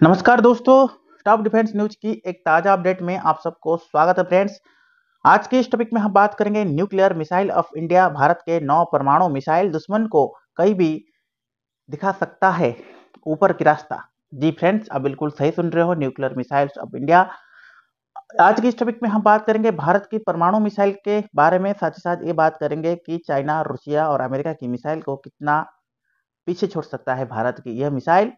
नमस्कार दोस्तों, top defence news की एक ताजा अपडेट में आप सबको स्वागत है फ्रेंड्स। आज के इस टॉपिक में हम बात करेंगे nuclear missile of India. Bharat के 9 परमाणु मिसाइल दुश्मन को कहीं भी दिखा सकता है ऊपर की रास्ता। जी फ्रेंड्स, आप बिल्कुल सही सुन रहे हो, न्यूक्लियर मिसाइल्स ऑफ इंडिया। आज की इस टॉपिक में हम बात करेंगे भारत की परमाणु मिसाइल के बारे में, साथ ही साथ ये बात करेंगे कि चाइना, रूसिया और अमेरिका की मिसाइल को कितना पीछे छोड़ सकता है भारत की यह मिसाइल।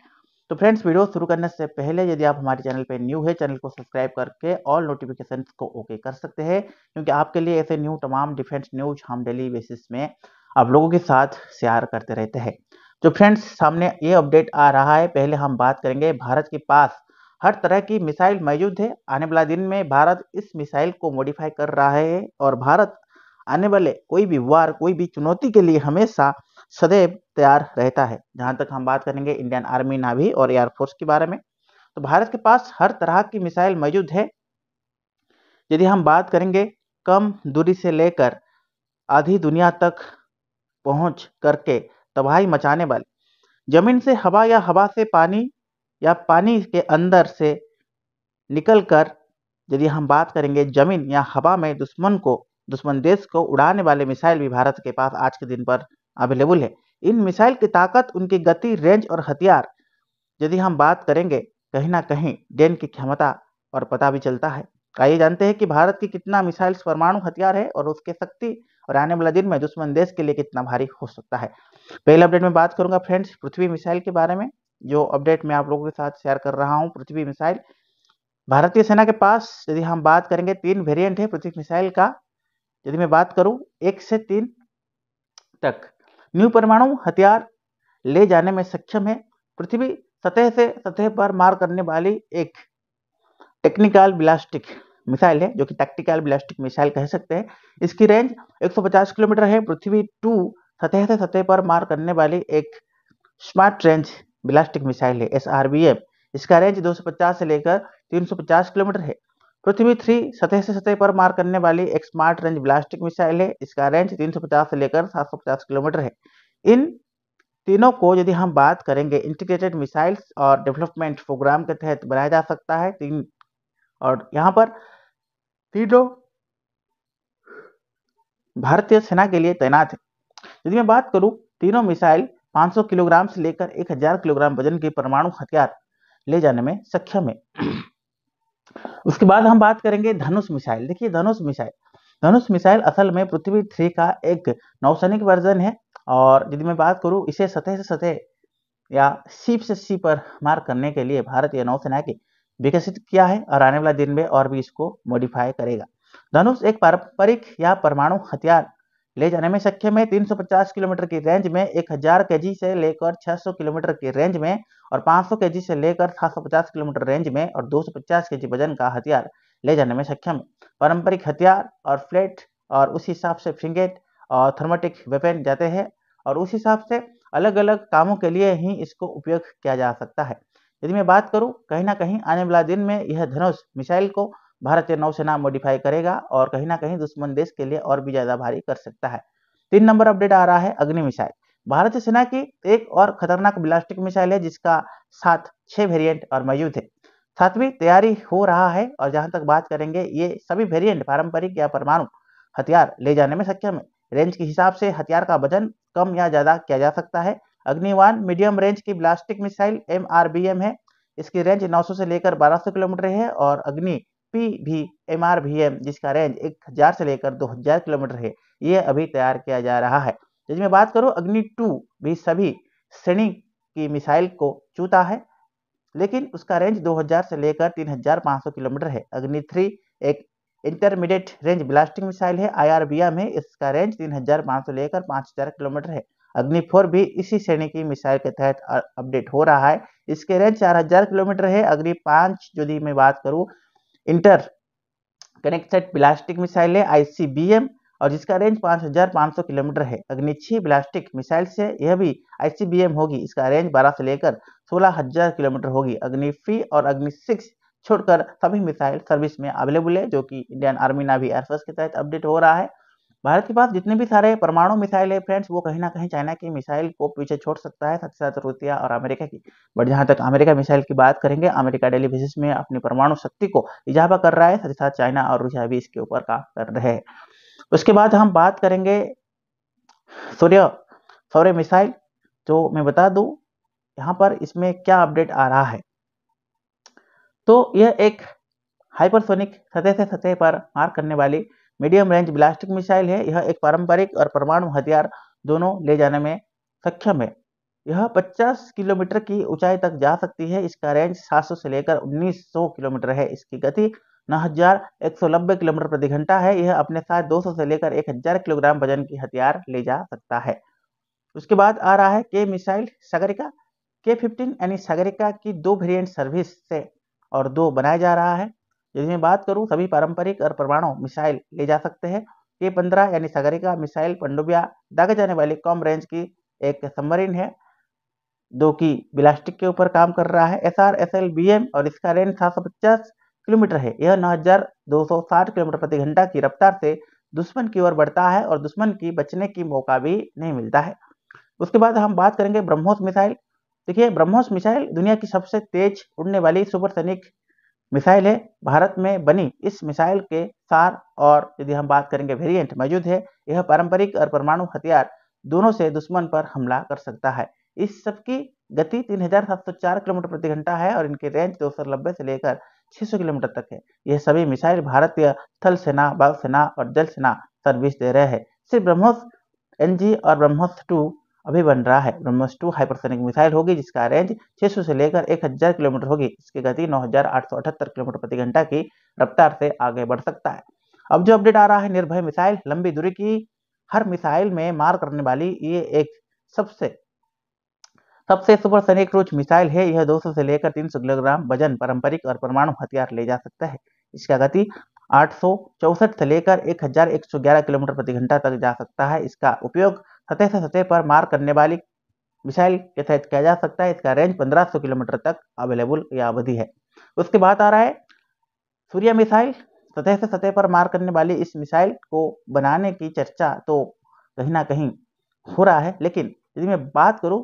तो फ्रेंड्स, वीडियो शुरू करने से पहले यदि आप हमारे चैनल पे न्यू है, चैनल को सब्सक्राइब करके ऑल नोटिफिकेशंस को ओके कर सकते हैं, क्योंकि आपके लिए ऐसे न्यू तमाम डिफेंस न्यूज हम डेली बेसिस में आप लोगों के साथ शेयर करते रहते हैं। तो फ्रेंड्स, सामने ये अपडेट आ रहा है। पहले हम बात करेंगे, भारत के पास हर तरह की मिसाइल मौजूद है। आने वाला दिन में भारत इस मिसाइल को मॉडिफाई कर रहा है और भारत आने वाले कोई भी वार, कोई भी चुनौती के लिए हमेशा सदैव तैयार रहता है। जहां तक हम बात करेंगे इंडियन आर्मी, नावी और एयरफोर्स के बारे में, तो भारत के पास हर तरह की मिसाइल मौजूद है। यदि हम बात करेंगे कम दूरी से लेकर आधी दुनिया तक पहुंच करके तबाही मचाने वाले, जमीन से हवा या हवा से पानी या पानी के अंदर से निकलकर, यदि हम बात करेंगे जमीन या हवा में दुश्मन देश को उड़ाने वाले मिसाइल भी भारत के पास आज के दिन पर अवेलेबल है। इन मिसाइल की ताकत, उनकी गति, रेंज और हथियार, यदि हम बात करेंगे, कहीं ना कहीं डेन की क्षमता और पता भी चलता है। आइए जानते हैं कि भारत की कितना मिसाइल परमाणु हथियार है और उसके शक्ति और आने वाले दिन में दुश्मन देश के लिए कितना भारी हो सकता है। पहले अपडेट में बात करूंगा फ्रेंड्स पृथ्वी मिसाइल के बारे में। जो अपडेट मैं आप लोगों के साथ शेयर कर रहा हूं, पृथ्वी मिसाइल, भारतीय सेना के पास यदि हम बात करेंगे 3 वेरिएंट है पृथ्वी मिसाइल का। यदि मैं बात करूं 1 से 3 तक, न्यू परमाणु हथियार ले जाने में सक्षम है। पृथ्वी सतह से सतह पर मार करने वाली एक टेक्निकल ब्लास्टिक मिसाइल है, जो कि टैक्टिकल ब्लास्टिक मिसाइल कह सकते हैं। इसकी रेंज 150 किलोमीटर है। पृथ्वी 2 सतह से सतह पर मार करने वाली एक स्मार्ट रेंज ब्लास्टिक मिसाइल है, SRBM। इसका रेंज 250 से लेकर 350 किलोमीटर है। पृथ्वी 3 सतह से सतह पर मार करने वाली एक स्मार्ट रेंज ब्लास्टिक मिसाइल है। इसका रेंज 350 से लेकर 750 किलोमीटर है। इन तीनों को यदि हम बात करेंगे इंटीग्रेटेड मिसाइल्स और डेवलपमेंट प्रोग्राम के तहत बनाया जा सकता है। और यहाँ पर तीनों भारतीय सेना के लिए तैनात है। यदि मैं बात करूं, तीनों मिसाइल 500 किलोग्राम से लेकर 1000 किलोग्राम वजन के परमाणु हथियार ले जाने में सक्षम है। उसके बाद हम बात करेंगे धनुष मिसाइल। देखिए, धनुष मिसाइल असल में पृथ्वी 3 का एक नौसैनिक वर्जन है। और यदि मैं बात करूं, इसे सतह से सतह या सीप से सी पर मार करने के लिए भारतीय नौसेना की विकसित किया है और आने वाला दिन में और भी इसको मॉडिफाई करेगा। धनुष एक पारंपरिक या परमाणु हथियार ले जाने में सक्षम है। 350 किलोमीटर की रेंज में, 1000 केजी से लेकर 600 किलोमीटर की रेंज में और 500 केजी से लेकर 750 किलोमीटर रेंज में और 250 केजी वजन का हथियार ले जाने में सक्षम है। पारंपरिक हथियार और फ्लैट और उस हिसाब से फ्रिगेट और थर्मेटिक वेपन जाते हैं और उस हिसाब से अलग अलग कामों के लिए ही इसको उपयोग किया जा सकता है। यदि मैं बात करूं, कहीं ना कहीं आने वाला दिन में यह धनुष मिसाइल को भारतीय नौसेना मॉडिफाई करेगा और कहीं ना कहीं दुश्मन देश के लिए और भी ज्यादा भारी कर सकता है। 3 नंबर अपडेट आ रहा है अग्नि मिसाइल। भारतीय सेना की एक और खतरनाक ब्लास्टिक मिसाइल है, जिसका साथ 6 वेरिएंट और मौजूद है। 7वीं तैयारी हो रहा है और जहां तक बात करेंगे, ये सभी वेरिएंट पारंपरिक या परमाणु हथियार ले जाने में सक्षम है। रेंज के हिसाब से हथियार का वजन कम या ज्यादा किया जा सकता है। अग्नि-1 मीडियम रेंज की ब्लास्टिक मिसाइल MRBM है। इसकी रेंज 900 से लेकर 1200 किलोमीटर है। और अग्नि P भी MRBM, जिसका रेंज 1000 से लेकर 2000 किलोमीटर है, ये अभी तैयार किया जा रहा है। यदि मैं बात करूं, अग्नि 2 भी सभी श्रेणी की मिसाइल को छूता है, लेकिन उसका रेंज 2000 से लेकर 3500 किलोमीटर है। अग्नि 3 एक इंटरमीडिएट रेंज ब्लास्टिंग मिसाइल है, IRBM है। इसका रेंज 3500 लेकर 5000 किलोमीटर है। अग्नि 4 भी इसी श्रेणी की मिसाइल के तहत अपडेट हो रहा है। इसके रेंज 4000 किलोमीटर है। अग्नि 5 यदि मैं बात करूं, इंटर कनेक्टेड ब्लास्टिक मिसाइल है, ICBM, और जिसका रेंज 5500 किलोमीटर है। अग्नि 6 ब्लास्टिक मिसाइल से यह भी ICBM होगी। इसका रेंज 12 से लेकर 16000 किलोमीटर होगी। अग्नि 3 और अग्नि 6 छोड़कर सभी मिसाइल सर्विस में अवेलेबल है, जो कि इंडियन आर्मी, नावी, एयरफोर्स के तहत अपडेट हो रहा है। भारत के पास जितने भी सारे परमाणु मिसाइल है फ्रेंड्स, वो कहीं ना कहीं चाइना की मिसाइल को पीछे छोड़ सकता है, साथ ही साथ रूसिया और अमेरिका की। बट जहां तक अमेरिका मिसाइल की बात करेंगे, अमेरिका डेली बेसिस में अपनी परमाणु शक्ति को इजाफा कर रहा है, साथ ही साथ चाइना और रूसिया भी इसके ऊपर काम कर रहे हैं। उसके बाद हम बात करेंगे सूर्य सौर्य मिसाइल। जो मैं बता दूं यहाँ पर इसमें क्या अपडेट आ रहा है, तो यह एक हाइपरसोनिक सतह से सतह पर मार करने वाली मीडियम रेंज बैलिस्टिक मिसाइल है। यह एक पारंपरिक और परमाणु हथियार दोनों ले जाने में सक्षम है। यह 50 किलोमीटर की ऊंचाई तक जा सकती है। इसका रेंज 700 से लेकर 1900 किलोमीटर है। इसकी गति 9190 किलोमीटर प्रति घंटा है। यह अपने साथ 200 से लेकर 1000 किलोग्राम वजन की हथियार ले जा सकता है। उसके बाद आ रहा है के मिसाइल सागरिका। K-15 यानी सागरिका की दो वेरिएंट सर्विस से और दो बनाया जा रहा है। यदि मैं बात करूं, सभी पारंपरिक और परमाणु मिसाइल ले जा सकते हैं। K-15 यानी सागरिका मिसाइल पनडुब्बियां दागे जाने वाली कम रेंज की एक सबमरीन है, जो कि बैलिस्टिक के ऊपर काम कर रहा है। SR/SLBM और इसका रेंज 750 किलोमीटर है। यह 9260 किलोमीटर प्रति घंटा की रफ्तार से दुश्मन की ओर बढ़ता है और दुश्मन की बचने की मौका भी नहीं मिलता है। उसके बाद हम बात करेंगे ब्रह्मोस मिसाइल। देखिए, ब्रह्मोस मिसाइल दुनिया की सबसे तेज उड़ने वाली सुपरसोनिक मिसाइल है। भारत में बनी इस मिसाइल के सार और यदि हम बात करेंगे वेरिएंट मौजूद है। यह पारंपरिक और परमाणु हथियार दोनों से दुश्मन पर हमला कर सकता है। इस सबकी गति 3704 किलोमीटर प्रति घंटा है और इनकी रेंज 290 से लेकर 600 किलोमीटर तक है। यह सभी मिसाइल भारतीय थल सेना, वायुसेना और जल सेना सर्विस दे रहे हैं। सिर्फ ब्रह्मोस NG और ब्रह्मोस 2 अभी बन रहा है। ब्रह्मोस 2 हाइपरसोनिक मिसाइल होगी, जिसका रेंज 600 से लेकर 1000 किलोमीटर होगी। इसकी गति 9878 किलोमीटर प्रति घंटा की रफ्तार से आगे बढ़ सकता है। अब जो अपडेट आ रहा है निर्भय मिसाइल, लंबी दूरी की हर मिसाइल में मार करने वाली ये एक सबसे सुपरसोनिक क्रूज मिसाइल है। यह 200 से लेकर 300 किलोग्राम वजन पारंपरिक और परमाणु हथियार ले जा सकता है। इसका गति 864 से लेकर 1111 किलोमीटर प्रति घंटा तक जा सकता है। इसका उपयोग सतह से सतह पर मार करने वाली मिसाइल के तहत किया जा सकता है। इसका रेंज 1500 किलोमीटर तक अवेलेबल या अवधि है। उसके बाद आ रहा है सूर्य मिसाइल। सतह से सतह पर मार करने वाली इस मिसाइल को बनाने की चर्चा तो कहीं ना कहीं हो रहा है, लेकिन यदि मैं बात करूं,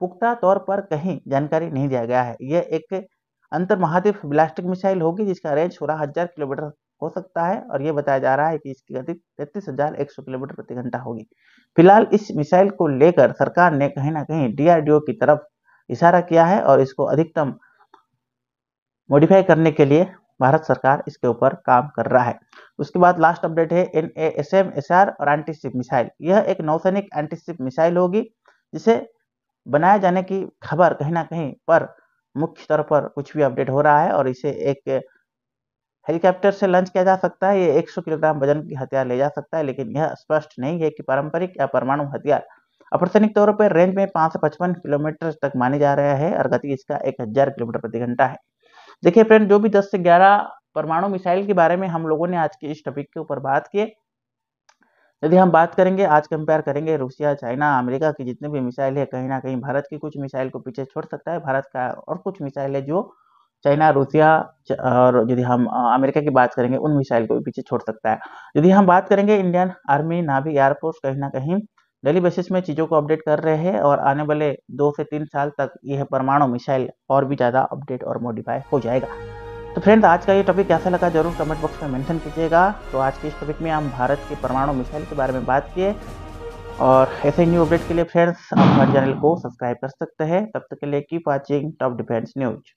पुख्ता तौर पर कहीं जानकारी नहीं दिया गया है। यह एक अंतर महाद्वीप बैलिस्टिक मिसाइल होगी, जिसका रेंज 16000 किलोमीटर हो सकता है और यह बताया जा रहा है कि इसकी गति 33100 किलोमीटर प्रति घंटा होगी। फिलहाल इस मिसाइल को लेकर सरकार ने कहीं ना कहीं DRDO की तरफ इशारा किया है और इसको अधिकतम मॉडिफाई करने के लिए भारत सरकार इसके ऊपर काम कर रहा है। उसके बाद लास्ट अपडेट है NASM SR और एंटीशिप मिसाइल। यह एक नौसैनिक एंटीशिप मिसाइल होगी, जिसे बनाए जाने की खबर कहीं ना कहीं पर मुख्य तौर पर कुछ भी अपडेट हो रहा है और इसे एक हेलीकॉप्टर से लॉन्च किया जा सकता है। ये 100 किलोग्राम वजन की हथियार ले जा सकता है, लेकिन यह स्पष्ट नहीं है कि पारंपरिक या परमाणु हथियार। अप्रसनिक तौर पर रेंज में 5 से 55 किलोमीटर तक माने जा रहे हैं और गति इसका 1000 किलोमीटर प्रति घंटा है। देखिए फ्रेंड, जो भी 10 से 11 परमाणु मिसाइल के बारे में हम लोगों ने आज के इस टॉपिक के ऊपर बात की। यदि हम बात करेंगे, आज कंपेयर करेंगे रूसिया, चाइना, अमेरिका की जितने भी मिसाइल है, कहीं ना कहीं भारत की कुछ मिसाइल को पीछे छोड़ सकता है। भारत का और कुछ मिसाइल है जो चाइना, रूसिया और यदि हम अमेरिका की बात करेंगे, उन मिसाइल को भी पीछे छोड़ सकता है। यदि हम बात करेंगे इंडियन आर्मी, नावी, एयरफोर्स कहीं ना कहीं डेली बेसिस में चीज़ों को अपडेट कर रहे हैं और आने वाले 2 से 3 साल तक यह परमाणु मिसाइल और भी ज़्यादा अपडेट और मॉडिफाई हो जाएगा। तो फ्रेंड्स, आज का ये टॉपिक कैसा लगा जरूर कमेंट बॉक्स में मेंशन कीजिएगा। तो आज के इस टॉपिक में हम भारत के परमाणु मिसाइल के बारे में बात किए और ऐसे न्यू अपडेट के लिए फ्रेंड्स आप हमारे चैनल को सब्सक्राइब कर सकते हैं। तब तक के लिए keep watching top defence news.